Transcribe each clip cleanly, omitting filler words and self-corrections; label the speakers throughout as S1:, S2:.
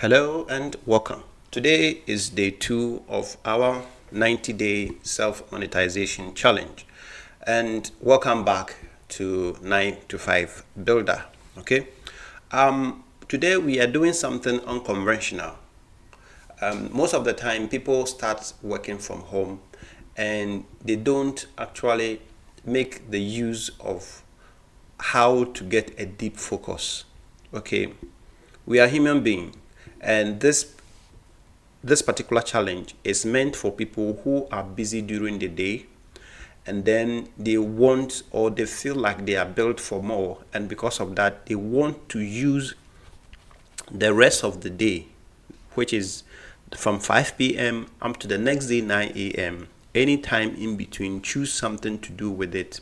S1: Hello and welcome. Today is day 2 of our 90-day self-monetization challenge. And welcome back to 9 to 5 Builder. Okay. Today we are doing something unconventional. Most of the time people start working from home and they don't actually make the use of how to get a deep focus. Okay. We are human beings, and this particular challenge is meant for people who are busy during the day and then they want, or they feel like they are built for more, and because of that they want to use the rest of the day, which is from 5 p.m. up to the next day 9 a.m. anytime in between. Choose something to do with it,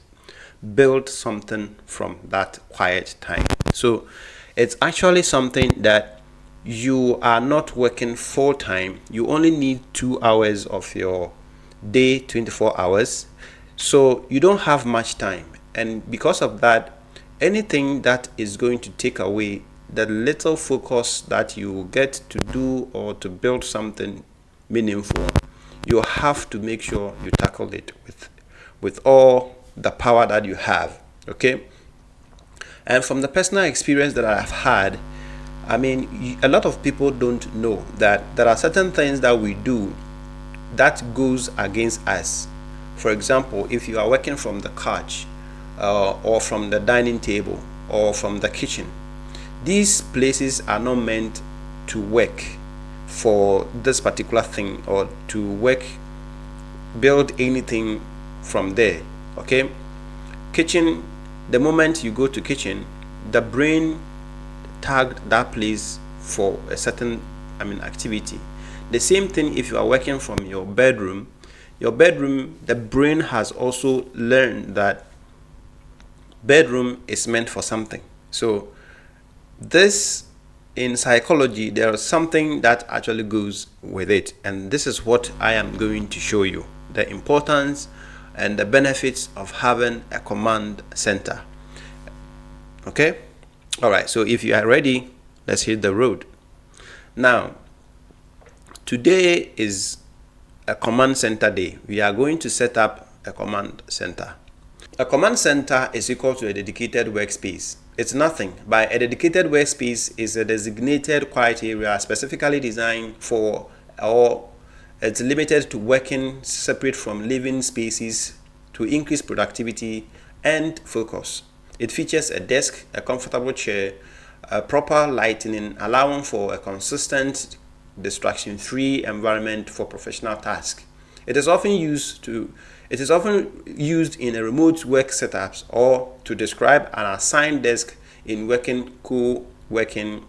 S1: build something from that quiet time. So it's actually something that you are not working full time. You only need 2 hours of your day, 24 hours. So you don't have much time. And because of that, anything that is going to take away the little focus that you get to do or to build something meaningful, you have to make sure you tackle it with all the power that you have. Okay. And from the personal experience that I've had, I mean, a lot of people don't know that there are certain things that we do that goes against us. For example, if you are working from the couch or from the dining table or from the kitchen, these places are not meant to work for this particular thing or to build anything from there. Okay. Kitchen, the moment you go to kitchen, the brain tagged that place for a certain activity. The same thing if you are working from your bedroom, the brain has also learned that bedroom is meant for something. So this, in psychology, there is something that actually goes with it, and this is what I am going to show you: the importance and the benefits of having a command center. Okay. All right, so if you are ready, let's hit the road. Now, today is a command center day. We are going to set up a command center. A command center is equal to a dedicated workspace. It's nothing, but a dedicated workspace is a designated quiet area specifically designed for, or it's limited to working separate from living spaces to increase productivity and focus. It features a desk, a comfortable chair, a proper lighting, allowing for a consistent, distraction-free environment for professional tasks. It is often used in a remote work setups or to describe an assigned desk in co-working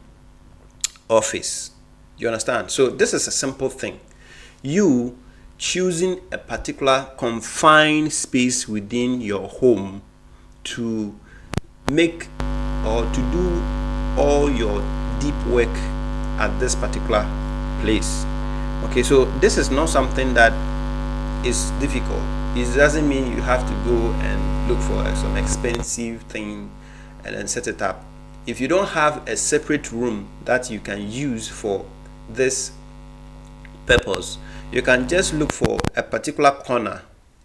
S1: office. You understand? So this is a simple thing. You choosing a particular confined space within your home to make or to do all your deep work at this particular place. Okay, so this is not something that is difficult. It doesn't mean you have to go and look for some expensive thing and then set it up. If you don't have a separate room that you can use for this purpose, you can just look for a particular corner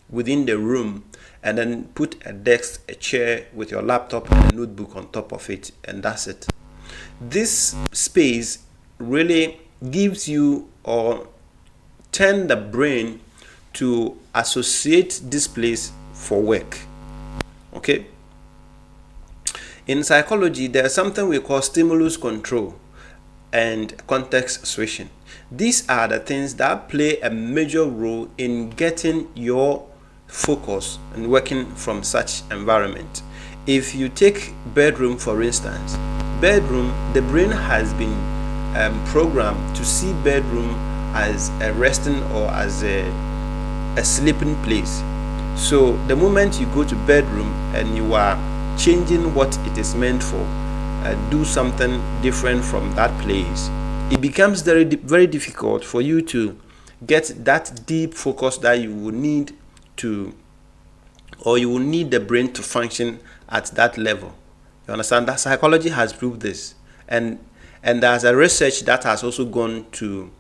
S1: within the room and then put a desk, a chair with your laptop and a notebook on top of it, and that's it. This space really gives you, or turn the brain to associate this place for work. Okay. In psychology, there's something we call stimulus control and context switching. These are the things that play a major role in getting your focus and working from such environment. If you take bedroom for instance, the brain has been programmed to see bedroom as a resting or as a sleeping place. So the moment you go to bedroom and you are changing what it is meant for, do something different from that place, it becomes very, very difficult for you to get that deep focus that you will need to, or you will need the brain to function at that level. You understand that psychology has proved this, and And there's a research that has also gone to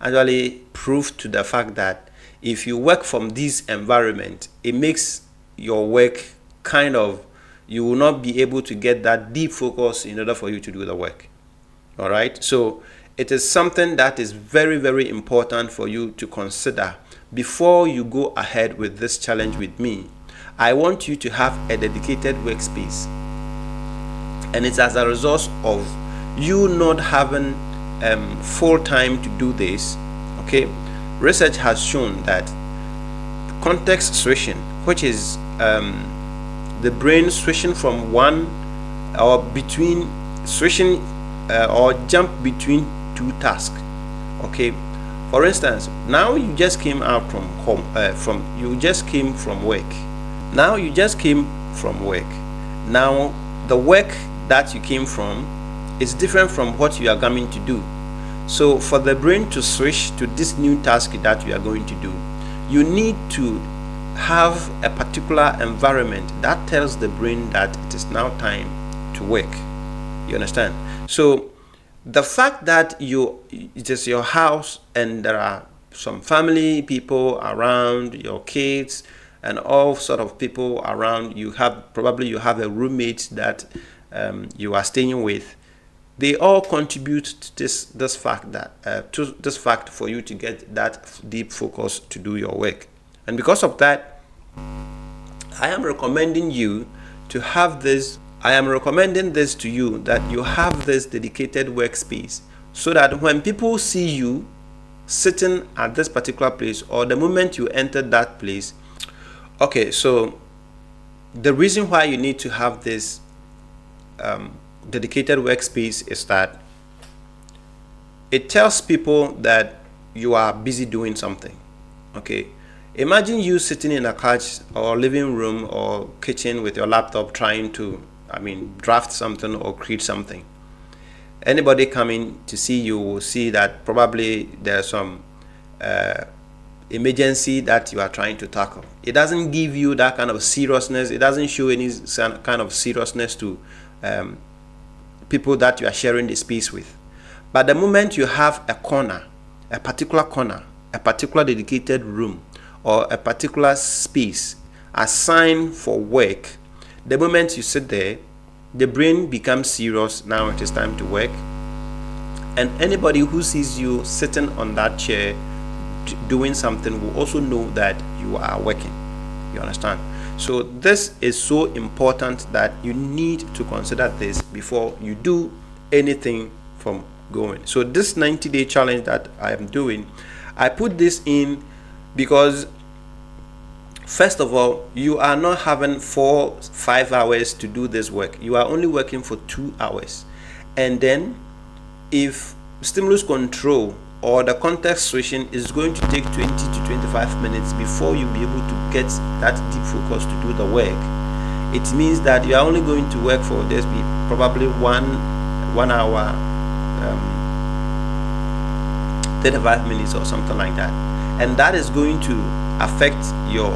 S1: actually prove to the fact that if you work from this environment, it makes your work kind of, you will not be able to get that deep focus in order for you to do the work. All right, so it is something that is very, very important for you to consider before you go ahead with this challenge with me. I want you to have a dedicated workspace, and it's as a result of you not having full time to do this. Okay, research has shown that context switching, which is the brain switching from one or between switching or jump between two tasks. Okay, for instance, now you just came out from home, you just came from work. Now the work that you came from is different from what you are coming to do. So for the brain to switch to this new task that you are going to do, you need to have a particular environment that tells the brain that it is now time to work. You understand? So the fact that it is your house and there are some family people around, your kids and all sort of people around, you have a roommate that you are staying with, they all contribute to this fact for you to get that deep focus to do your work. And because of that, I am recommending you to have this. I am recommending this to you, that you have this dedicated workspace, so that when people see you sitting at this particular place, or the moment you enter that place. Okay, so the reason why you need to have this dedicated workspace is that it tells people that you are busy doing something. Okay, imagine you sitting in a couch or living room or kitchen with your laptop trying to draft something or create something. Anybody coming to see you will see that probably there's some emergency that you are trying to tackle. It doesn't give you that kind of seriousness. It doesn't show any kind of seriousness to people that you are sharing the space with. But the moment you have a particular dedicated room or a particular space assigned for work, the moment you sit there, the brain becomes serious. Now it is time to work. And anybody who sees you sitting on that chair doing something will also know that you are working. You understand? So this is so important that you need to consider this before you do anything from going. So this 90-day challenge that I am doing, I put this in because first of all, you are not having 4-5 hours to do this work. You are only working for 2 hours. And then if stimulus control or the context switching is going to take 20 to 25 minutes before you be able to get that deep focus to do the work, it means that you are only going to work for probably one hour, 35 minutes or something like that. And that is going to affect your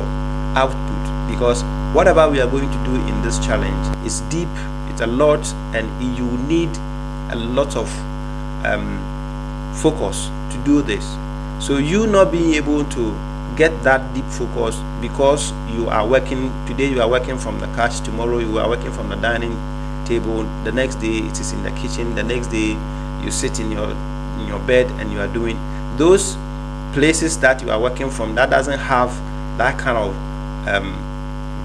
S1: output, because whatever we are going to do in this challenge is deep, it's a lot, and you need a lot of focus to do this. So you not being able to get that deep focus because you are working today, you are working from the couch, tomorrow you are working from the dining table, the next day it is in the kitchen, the next day you sit in your bed and you are doing those places that you are working from, that doesn't have that kind of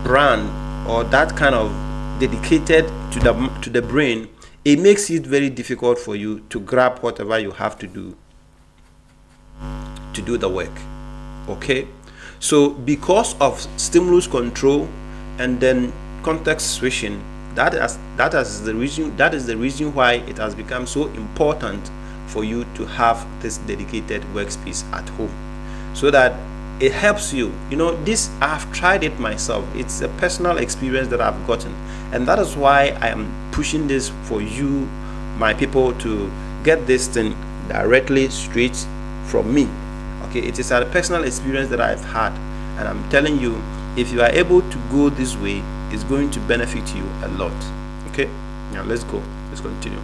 S1: brand or that kind of dedicated to the brain. It makes it very difficult for you to grab whatever you have to do the work. Okay, so because of stimulus control and then context switching, that is the reason why it has become so important for you to have this dedicated workspace at home, so that it helps you. This, I've tried it myself. It's a personal experience that I've gotten, and that is why I am pushing this for you, my people, to get this thing directly straight from me. Okay, it is a personal experience that I've had, and I'm telling you, if you are able to go this way, it's going to benefit you a lot. Okay, now let's continue.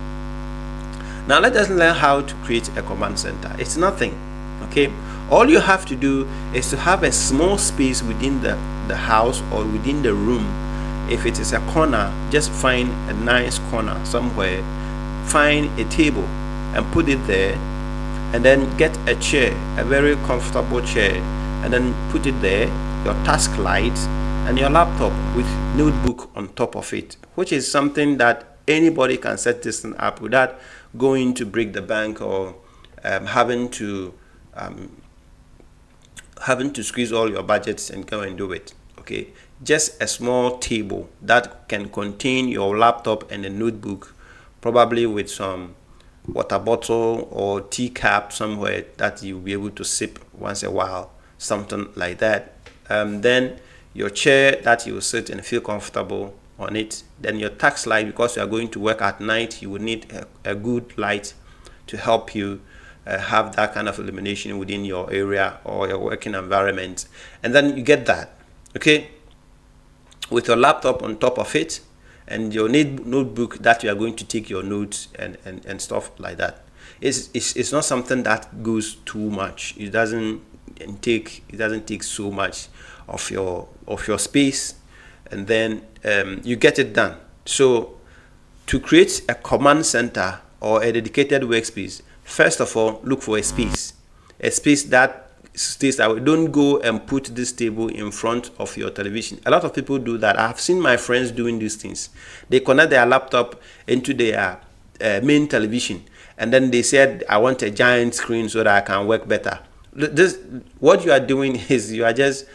S1: Now let us learn how to create a command center. It's nothing, okay? All you have to do is to have a small space within the house or within the room. If it is a corner, just find a nice corner somewhere, find a table and put it there, and then get a chair, a very comfortable chair, and then put it there, your task light and your laptop with notebook on top of it, which is something that anybody can set this thing up without going to break the bank or having to squeeze all your budgets and go and do it. Okay, just a small table that can contain your laptop and a notebook, probably with some water bottle or tea cup somewhere that you'll be able to sip once a while, something like that. Then your chair that you will sit and feel comfortable on it. Then your task light, because you are going to work at night, you will need a good light to help you have that kind of illumination within your area or your working environment. And then you get that, okay, with your laptop on top of it and your notebook that you are going to take your notes and stuff like that. It's not something that goes too much. It doesn't take so much of your space, and then you get it done. So to create a command center or a dedicated workspace, first of all, look for a space that stays that way. Don't go and put this table in front of your television. A lot of people do that. I've seen my friends doing these things. They connect their laptop into their main television, and then they said, I want a giant screen so that I can work better. What you are doing is you are just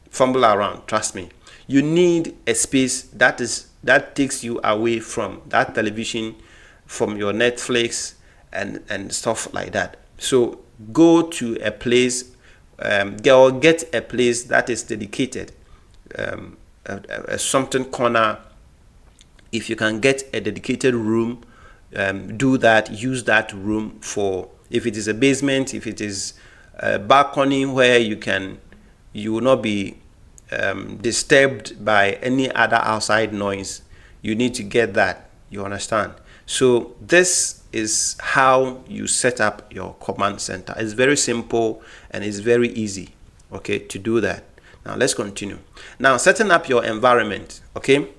S1: fumble around. Trust me. You need a space that takes you away from that television, from your Netflix and stuff like that. So go to a place, get a place that is dedicated, a something corner. If you can get a dedicated room, do that. Use that room for, if it is a basement, if it is a balcony where you will not be disturbed by any other outside noise. You need to get that. You understand? So this is how you set up your command center. It's very simple and it's very easy, okay, to do that. Now let's continue. Now, setting up your environment, okay?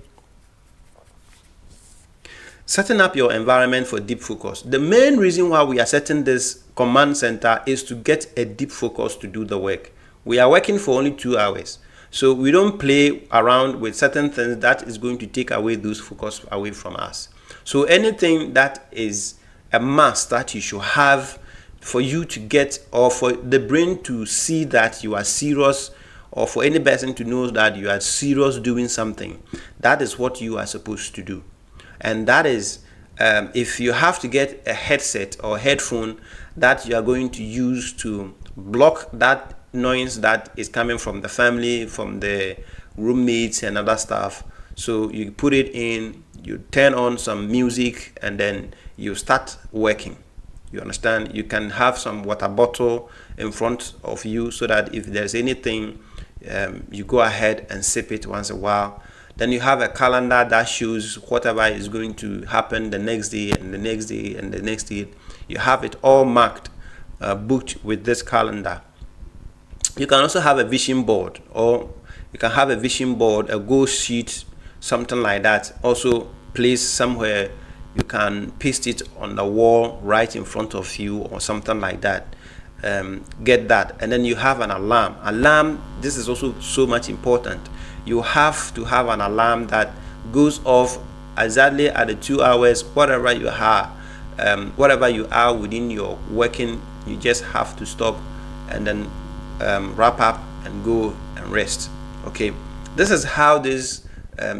S1: Setting up your environment for deep focus. The main reason why we are setting this command center is to get a deep focus to do the work. We are working for only 2 hours. So we don't play around with certain things that is going to take away those focus away from us. So anything that is a must that you should have for you to get, or for the brain to see that you are serious, or for any person to know that you are serious doing something, that is what you are supposed to do. And that is, if you have to get a headset or headphone that you are going to use to block that noise that is coming from the family, from the roommates and other stuff. So you put it in, you turn on some music, and then you start working. You understand? You can have some water bottle in front of you so that if there's anything, you go ahead and sip it once in a while. Then you have a calendar that shows whatever is going to happen the next day and the next day and the next day. You have it all marked, booked with this calendar. You can also have a vision board, or you can have a vision board, a goal sheet, something like that. Also placed somewhere. You can paste it on the wall right in front of you or something like that. Get that. And then you have an alarm. This is also so much important. You have to have an alarm that goes off exactly at the 2 hours, whatever you are within your working. You just have to stop and then wrap up and go and rest. Okay, this is how this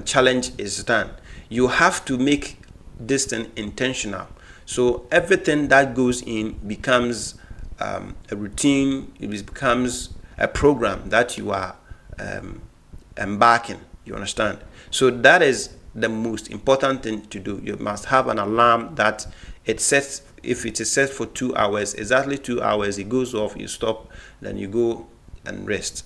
S1: challenge is done. You have to make this thing intentional. So everything that goes in becomes a routine. It becomes a program that you are embarking. You understand? So that is the most important thing to do. You must have an alarm that it sets. If it is set for 2 hours, exactly 2 hours, it goes off, you stop, then you go and rest.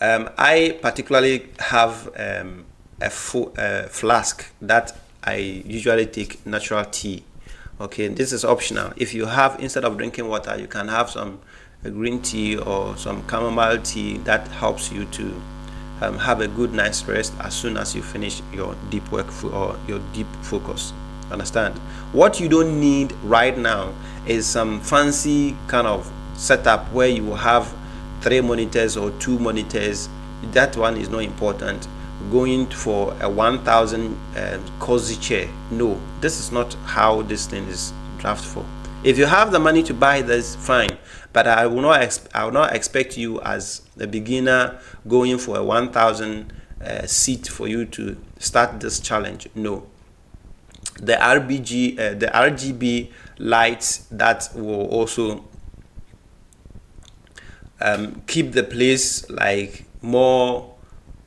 S1: I particularly have a flask that I usually take natural tea. Okay, this is optional. If you have, instead of drinking water, you can have some green tea or some chamomile tea. That helps you to have a good night's rest as soon as you finish your deep work or your deep focus. Understand? What you don't need right now is some fancy kind of setup where you will have 3 monitors or 2 monitors. That one is not important. Going for a 1,000 cozy chair. No, this is not how this thing is drafted for. If you have the money to buy this, fine. But I will not expect you as a beginner going for a 1,000 seat for you to start this challenge. No. The RGB lights that will also keep the place like more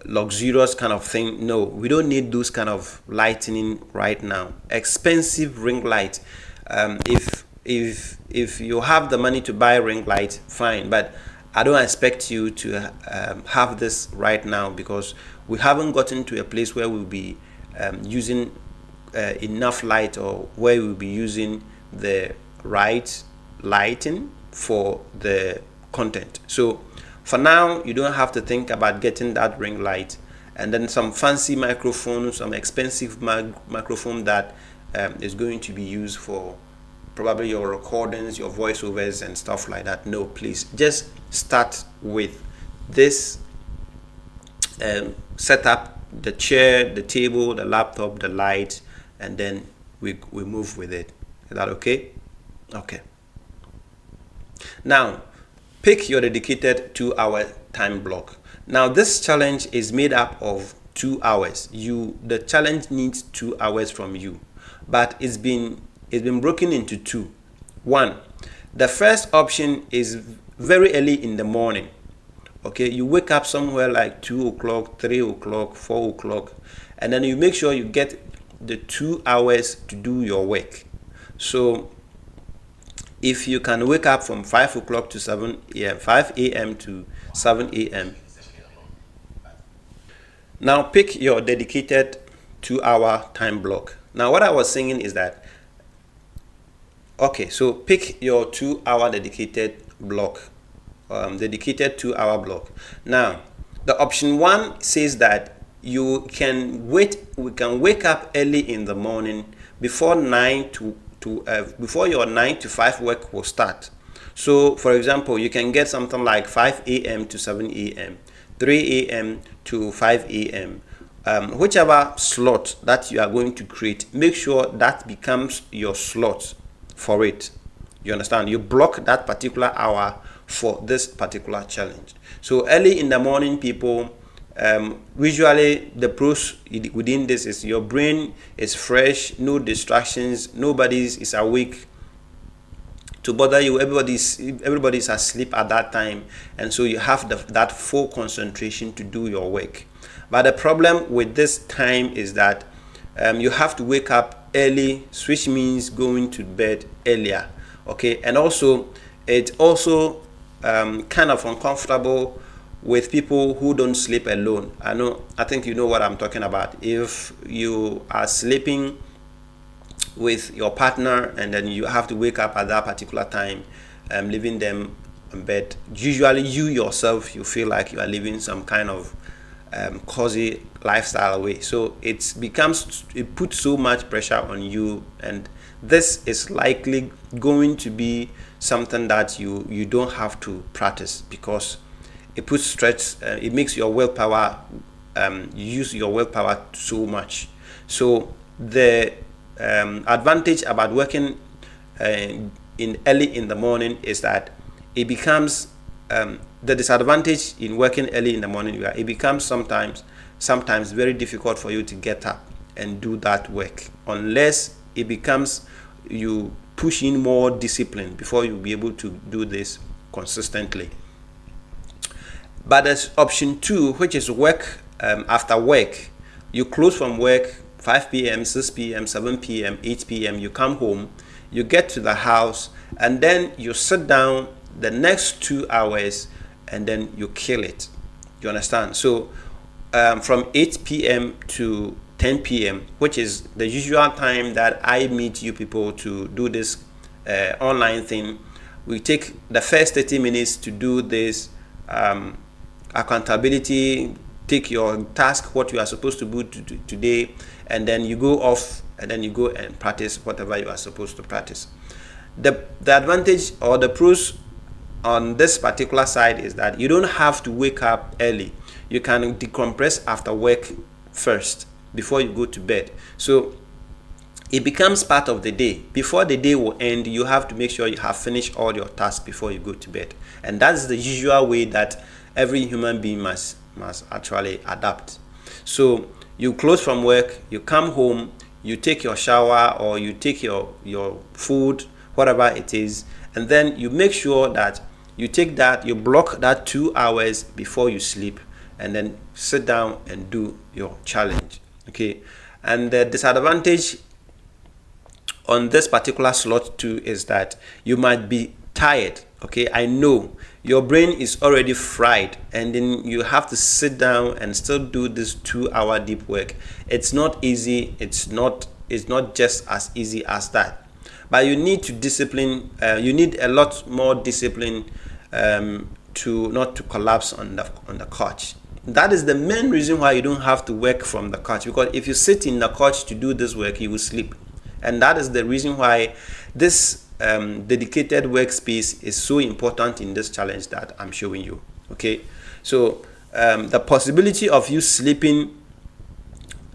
S1: luxurious kind of thing. No, we don't need those kind of lighting right now. Expensive ring light. If you have the money to buy ring light, fine, but I don't expect you to have this right now, because we haven't gotten to a place where we'll be using enough light, or where we'll be using the right lighting for the content. So for now, you don't have to think about getting that ring light, and then some fancy microphone, some expensive microphone that is going to be used for probably your recordings, your voiceovers and stuff like that. No, please just start with this setup: the chair, the table, the laptop, the light, and then we move with it. Is that okay? Okay. Now, pick your dedicated 2-hour time block. Now, this challenge is made up of 2 hours. The challenge needs 2 hours from you, but it's been broken into 2. 1, the first option is very early in the morning. Okay, you wake up somewhere like 2 o'clock, 3 o'clock, 4 o'clock, and then you make sure you get the 2 hours to do your work. So if you can wake up from 5 o'clock to 7 a.m., 5 a.m. to 7 a.m. Now pick your dedicated 2-hour time block. Now what I was saying is that, okay, so pick your 2-hour dedicated block, dedicated 2-hour block. Now the option 1 says that we can wake up early in the morning before before your 9 to 5 work will start. So for example, you can get something like 5 a.m. to 7 a.m., 3 a.m. to 5 a.m. Whichever slot that you are going to create, make sure that becomes your slot for it. You understand? You block that particular hour for this particular challenge. So early in the morning, people, usually the pros within this is your brain is fresh, no distractions, nobody is awake to bother you. Everybody's asleep at that time, and so you have that full concentration to do your work. But the problem with this time is that you have to wake up early, which means going to bed earlier. Okay, and also it's also kind of uncomfortable with people who don't sleep alone. I think you know what I'm talking about. If you are sleeping with your partner and then you have to wake up at that particular time, leaving them in bed, usually you yourself, you feel like you are living some kind of cozy lifestyle away. So it puts so much pressure on you, and this is likely going to be something that you don't have to practice, because it puts stress, it makes your willpower, you use your willpower so much. So the advantage about working in early in the morning is that it becomes the disadvantage in working early in the morning, it becomes sometimes very difficult for you to get up and do that work, unless it becomes you push in more discipline before you'll be able to do this consistently. But there's option 2, which is work after work. You close from work 5 p.m., 6 p.m., 7 p.m., 8 p.m. You come home, you get to the house, and then you sit down the next 2 hours, and then you kill it. You understand? So from 8 p.m. to 10 p.m., which is the usual time that I meet you people to do this online thing. We take the first 30 minutes to do this accountability, take your task, what you are supposed to do today, and then you go off and then you go and practice whatever you are supposed to practice. The advantage or the pros on this particular side is that you don't have to wake up early. You can decompress after work first before you go to bed. So it becomes part of the day. Before the day will end, you have to make sure you have finished all your tasks before you go to bed. And that's the usual way that every human being must actually adapt. So you close from work, you come home, you take your shower or you take your food, whatever it is, and then you make sure that you take that, you block that 2 hours before you sleep, and then sit down and do your challenge. Okay. And the disadvantage on this particular slot too is that you might be tired. Okay, I know your brain is already fried, and then you have to sit down and still do this 2-hour deep work. It's not easy. It's not just as easy as that. But you need to discipline. You need a lot more discipline to not to collapse on the couch. That is the main reason why you don't have to work from the couch, because if you sit in the couch to do this work, you will sleep. And that is the reason why this dedicated workspace is so important in this challenge that I'm showing you. Okay, so the possibility of you sleeping,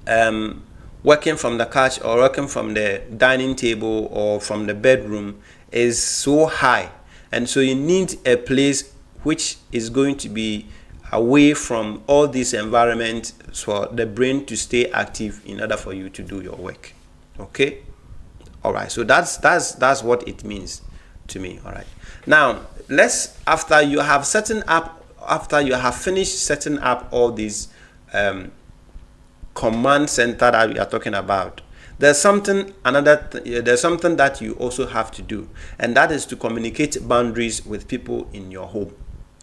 S1: working from the couch or working from the dining table or from the bedroom is so high, and so you need a place which is going to be away from all this environment for the brain to stay active in order for you to do your work. Okay. All right, so that's what it means to me. All right, now after you have finished setting up all these command center that we are talking about, there's something that you also have to do, and that is to communicate boundaries with people in your home.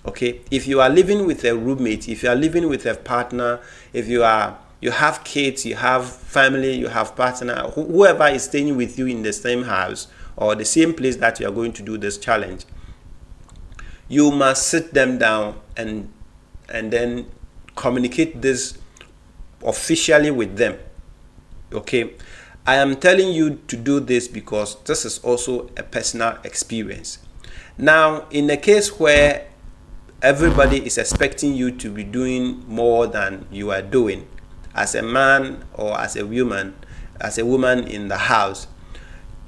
S1: Okay, if you are living with a roommate, if you are living with a partner, if you have kids, you have family, you have partner, whoever is staying with you in the same house or the same place that you are going to do this challenge, you must sit them down and then communicate this officially with them. Okay, I am telling you to do this because this is also a personal experience. Now, in the case where everybody is expecting you to be doing more than you are doing, as a man or as a woman in the house,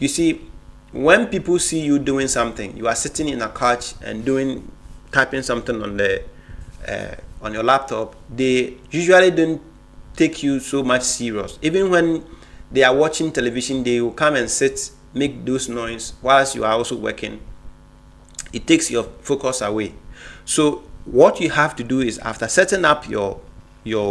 S1: you see, when people see you doing something, you are sitting in a couch and typing something on your laptop, they usually don't take you so much serious. Even when they are watching television, they will come and make those noise whilst you are also working. It takes your focus away. So what you have to do is, after setting up your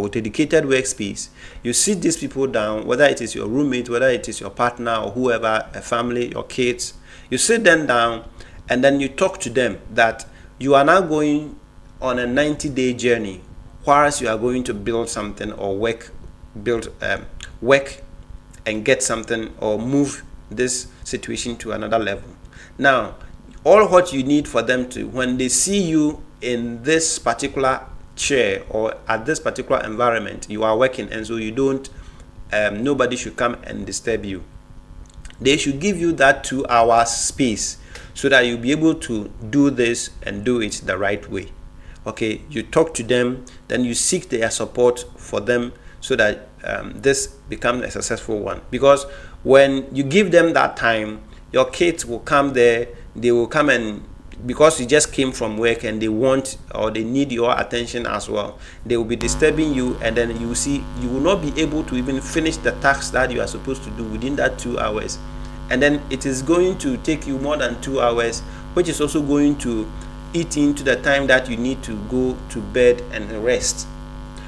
S1: dedicated workspace, you sit these people down, whether it is your roommate, whether it is your partner or whoever, a family, your kids, you sit them down and then you talk to them that you are now going on a 90-day journey, whereas you are going to build something or work and get something or move this situation to another level. Now, all what you need for them to, when they see you in this particular chair or at this particular environment, you are working, and so you don't nobody should come and disturb you. They should give you that 2 hours space so that you'll be able to do this and do it the right way. Okay, you talk to them, then you seek their support for them so that this becomes a successful one. Because when you give them that time, your kids will come there, they will come, and because you just came from work and they want or they need your attention as well, they will be disturbing you, and then you see you will not be able to even finish the tasks that you are supposed to do within that 2 hours, and then it is going to take you more than 2 hours, which is also going to eat into the time that you need to go to bed and rest.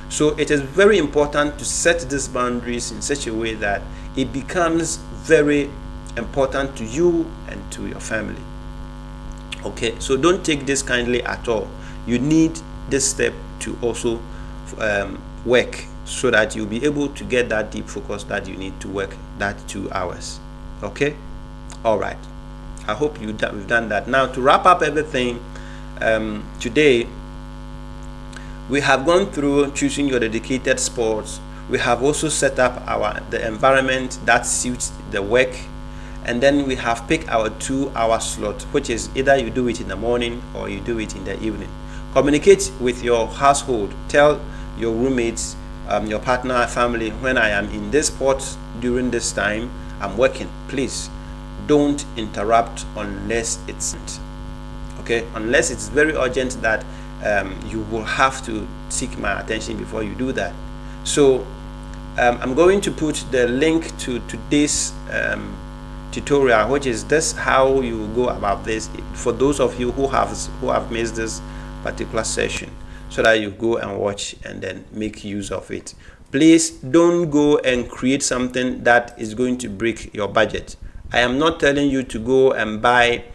S1: So it is very important to set these boundaries in such a way that it becomes very important to you and to your family. Okay, so don't take this kindly at all. You need this step to also work so that you'll be able to get that deep focus that you need to work that 2 hours. Okay, all right, I hope we've done that. Now, to wrap up everything, today we have gone through choosing your dedicated sports. We have also set up the environment that suits the work, and then we have picked our 2-hour slot, which is either you do it in the morning or you do it in the evening. Communicate with your household. Tell your roommates, your partner, family, when I am in this spot during this time, I'm working. Please don't interrupt unless it's okay, unless it's very urgent that you will have to seek my attention before you do that. So I'm going to put the link to today's tutorial, which is this how you go about this, for those of you who have missed this particular session, so that you go and watch and then make use of it. Please don't go and create something that is going to break your budget. I am not telling you to go and buy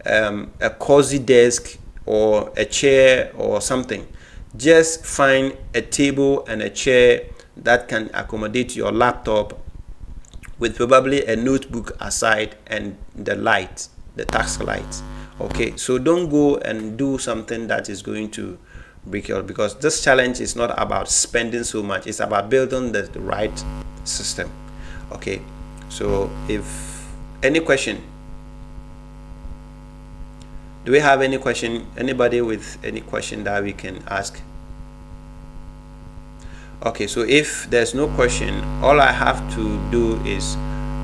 S1: a cozy desk or a chair or something. Just find a table and a chair that can accommodate your laptop, with probably a notebook aside and the light, the task light. Okay, so don't go and do something that is going to break your, because this challenge is not about spending so much, it's about building the right system. Okay, so if any question, do we have any question? Anybody with any question that we can ask? Okay, so if there's no question, all I have to do is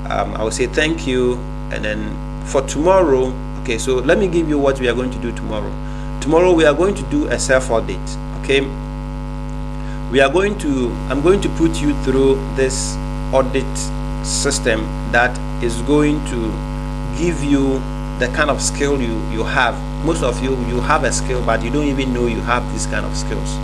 S1: I will say thank you, and then for tomorrow, okay, so let me give you what we are going to do tomorrow. Tomorrow we are going to do a self-audit. Okay, I'm going to put you through this audit system that is going to give you the kind of skill you have. Most of you have a skill, but you don't even know you have this kind of skills.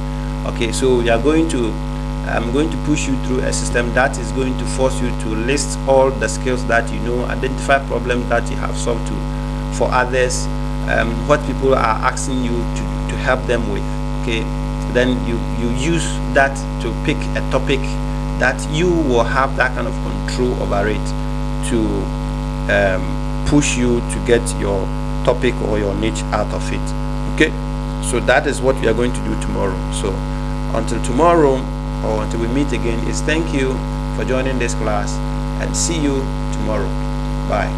S1: Okay, so I'm going to push you through a system that is going to force you to list all the skills that you know, identify problems that you have solved for others, what people are asking you to help them with. Okay, then you use that to pick a topic that you will have that kind of control over it to push you to get your topic or your niche out of it. Okay, so that is what we are going to do tomorrow. So until tomorrow, or until we meet again, is thank you for joining this class, and see you tomorrow. Bye.